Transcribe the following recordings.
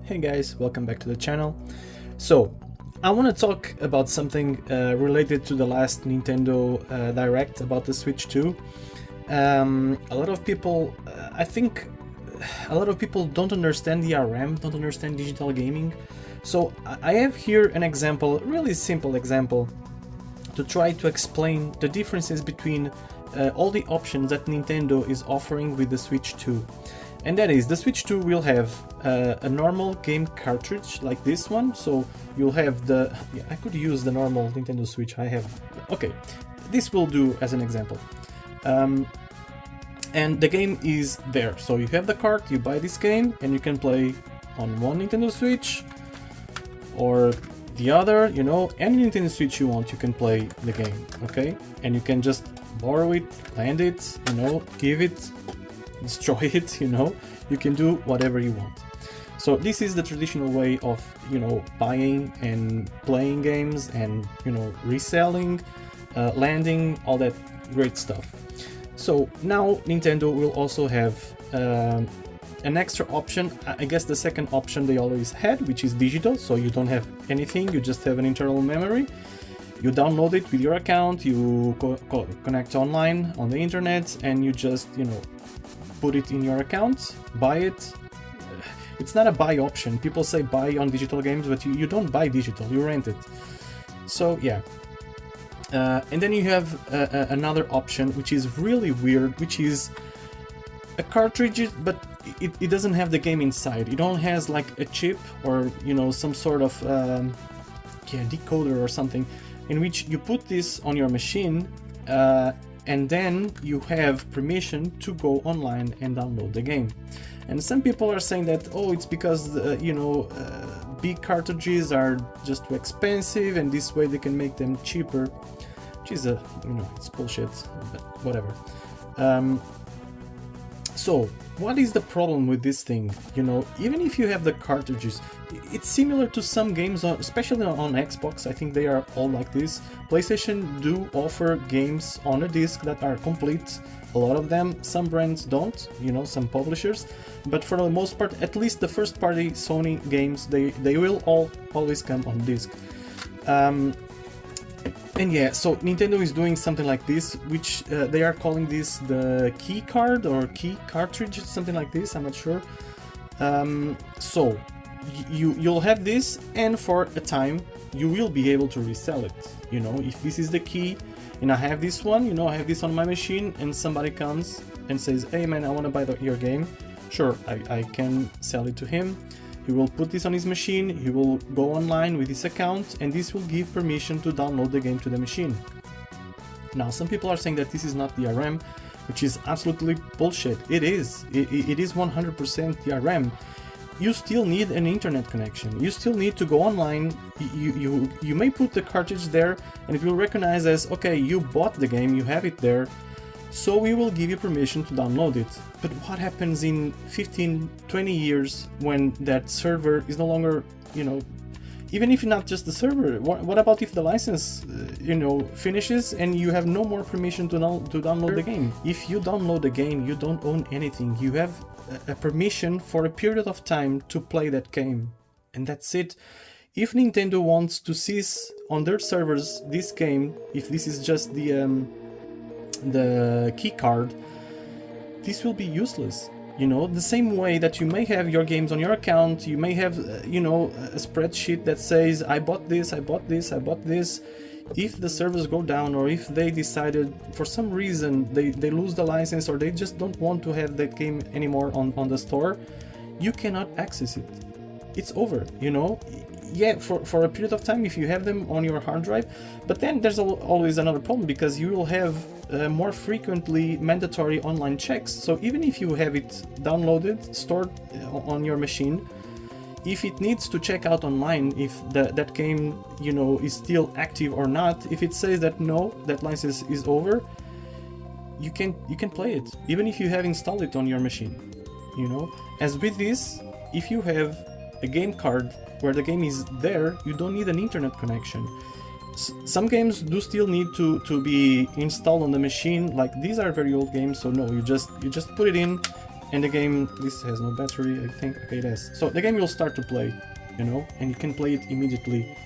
Hey guys, welcome back to the channel. So, I want to talk about something related to the last Nintendo Direct about the Switch 2. A lot of people, I think a lot of people don't understand the DRM, don't understand digital gaming. So I have here an example, a really simple example, to try to explain the differences between all the options that Nintendo is offering with the Switch 2. And that is, the Switch 2 will have a normal game cartridge like this one, so you'll have the... Yeah, I could use the normal Nintendo Switch I have. Okay, this will do as an example. And the game is there, so you have the cart, you buy this game, and you can play on one Nintendo Switch, or the other, you know, any Nintendo Switch you want, you can play the game, okay? And you can just borrow it, lend it, you know, give it, destroy it, you know, you can do whatever you want. So this is the traditional way of, you know, buying and playing games and, you know, reselling, lending, all that great stuff. So now Nintendo will also have an extra option, I guess the second option they always had, which is digital, so you don't have anything, you just have an internal memory. You download it with your account, you connect online on the internet, and you just, you know, put it in your account, buy it. It's not a buy option. People say buy on digital games, but you don't buy digital, you rent it. So yeah. And then you have another option, which is really weird, which is a cartridge, but it doesn't have the game inside. It only has like a chip or, you know, some sort of decoder or something, in which you put this on your machine, and then you have permission to go online and download the game. And some people are saying that, oh, it's because you know, big cartridges are just too expensive, and this way they can make them cheaper, which is you know, it's bullshit, but whatever. So what is the problem with this thing? You know, even if you have the cartridges, it's similar to some games, especially on Xbox. I think they are all like this. PlayStation do offer games on a disc that are complete. A lot of them. Some brands don't, you know, some publishers. But for the most part, at least the first party Sony games, they will always come on disc. And yeah, so Nintendo is doing something like this, which they are calling this the key card or key cartridge, something like this, I'm not sure. So you'll have this, and for a time you will be able to resell it. You know, if this is the key and I have this one, you know, I have this on my machine, and somebody comes and says, hey man, I want to buy your game, sure, I can sell it to him. He will put this on his machine, he will go online with his account, and this will give permission to download the game to the machine. Now, some people are saying that this is not DRM, which is absolutely bullshit. It is. It is 100% DRM. You still need an internet connection. You still need to go online. You may put the cartridge there, and it will recognize as, okay, you bought the game, you have it there, so we will give you permission to download it. But what happens in 15, 20 years when that server is no longer, you know, even if not just the server, what about if the license, you know, finishes and you have no more permission to download the game? If you download the game, you don't own anything. You have a permission for a period of time to play that game, and that's it. If Nintendo wants to cease on their servers this game, if this is just the key card, this will be useless. You know, the same way that you may have your games on your account, you may have, you know, a spreadsheet that says, I bought this, I bought this, I bought this. If the servers go down, or if they decided for some reason they lose the license, or they just don't want to have that game anymore on the store, you cannot access it. It's over, you know. Yeah, for a period of time if you have them on your hard drive, but then there's always another problem, because you will have more frequently mandatory online checks. So even if you have it downloaded, stored on your machine, if it needs to check out online if that game, you know, is still active or not, if it says that no, that license is over, you can play it, even if you have installed it on your machine, you know. As with this, if you have a game card where the game is there, you don't need an internet connection. Some games do still need to be installed on the machine, like these are very old games, so no, you just put it in, And the game, this has no battery, I think. Okay, it has. So the game will start to play, you know, and you can play it immediately.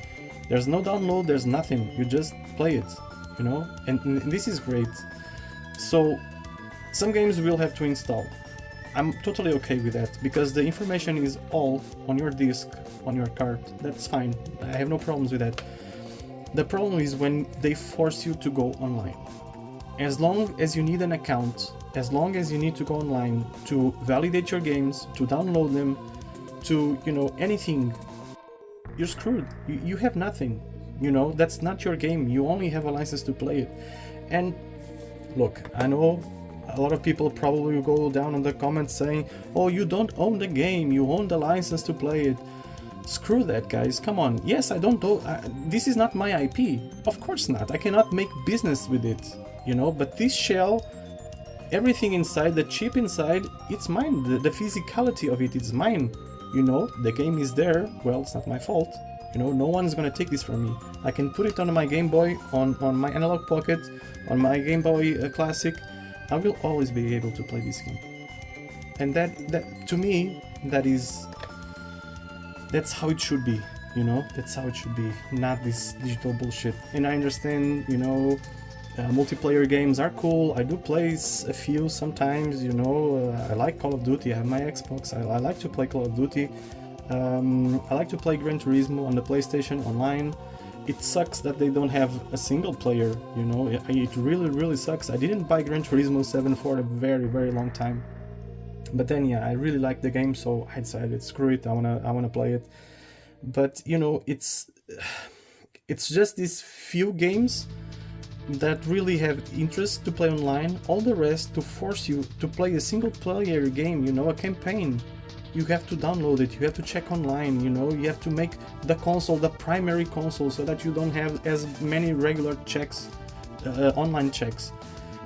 There's no download, there's nothing. You just play it, you know, and this is great. So some games will have to install. I'm totally okay with that, because the information is all on your disk, on your card. That's fine. I have no problems with that. The problem is when they force you to go online. As long as you need an account, as long as you need to go online to validate your games, to download them, to, you know, anything, you're screwed. You have nothing, you know, that's not your game. You only have a license to play it. And look, I know a lot of people probably will go down in the comments saying, oh, you don't own the game, you own the license to play it. Screw that, guys, come on. Yes, I don't know, this is not my IP. Of course not, I cannot make business with it, you know, but this shell, everything inside, the chip inside, it's mine. The physicality of it is mine, you know. The game is there, well, it's not my fault, you know, no one's gonna take this from me. I can put it on my Game Boy, on my Analog Pocket, on my Game Boy Classic. I will always be able to play this game. And that to me, that's how it should be, you know, that's how it should be, not this digital bullshit. And I understand, you know, multiplayer games are cool. I do play a few sometimes, you know. I like Call of Duty. I have my Xbox. I like to play Call of Duty. I like to play Gran Turismo on the PlayStation online. It sucks that they don't have a single player, you know. It really sucks. I didn't buy Gran Turismo 7 for a very long time. But then yeah, I really like the game, so I decided, screw it, I wanna play it. But you know, it's just these few games that really have interest to play online. All the rest, to force you to play a single player game, you know, a campaign, you have to download it, you have to check online, you know, you have to make the console the primary console so that you don't have as many regular checks, online checks.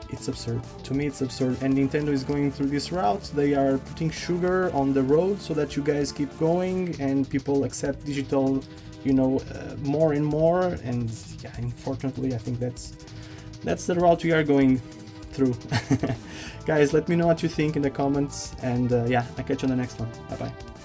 It's absurd. To me, it's absurd. And Nintendo is going through this route. They are putting sugar on the road so that you guys keep going and people accept digital, you know, more and more. And yeah, unfortunately, I think that's the route we are going through. Guys, let me know what you think in the comments. And yeah, I'll catch you on the next one. Bye bye.